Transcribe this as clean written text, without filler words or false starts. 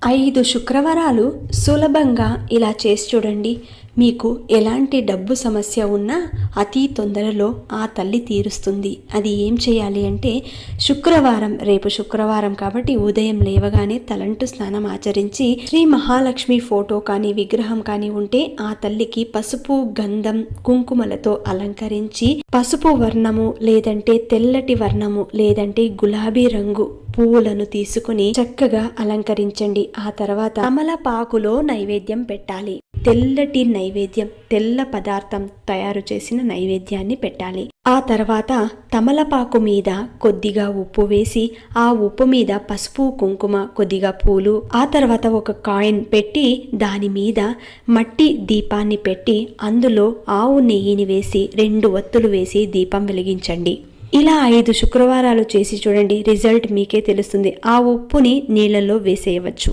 5 శుక్రవారాలు సులభంగా ఇలా చేసి చూడండి. మీకు ఎలాంటి డబ్బు సమస్య ఉన్నా అతి తొందరలో ఆ తల్లి తీరుస్తుంది. అది ఏం చేయాలి అంటే, శుక్రవారం, రేపు శుక్రవారం కాబట్టి ఉదయం లేవగానే తలంటు స్నానం ఆచరించి శ్రీ మహాలక్ష్మి ఫోటో కానీ విగ్రహం కానీ ఉంటే ఆ తల్లికి పసుపు, గంధం, కుంకుమలతో అలంకరించి పసుపు వర్ణము లేదంటే తెల్లటి వర్ణము లేదంటే గులాబీ రంగు పువ్వులను తీసుకుని చక్కగా అలంకరించండి. ఆ తర్వాత తమలపాకులో నైవేద్యం పెట్టాలి. తెల్లటి నైవేద్యం, తెల్ల పదార్థం తయారు చేసిన నైవేద్యాన్ని పెట్టాలి. ఆ తర్వాత తమలపాకు మీద కొద్దిగా ఉప్పు వేసి ఆ ఉప్పు మీద పసుపు, కుంకుమ, కొద్దిగా పూలు, ఆ తర్వాత ఒక కాయిన్ పెట్టి దాని మీద మట్టి దీపాన్ని పెట్టి అందులో ఆవు నెయ్యిని వేసి 2 ఒత్తులు వేసి దీపం వెలిగించండి. ఇలా 5 శుక్రవారాలు చేసి చూడండి. రిజల్ట్ మీకే తెలుస్తుంది. ఆ ఉప్పుని నీళ్ళలో వేసేయవచ్చు.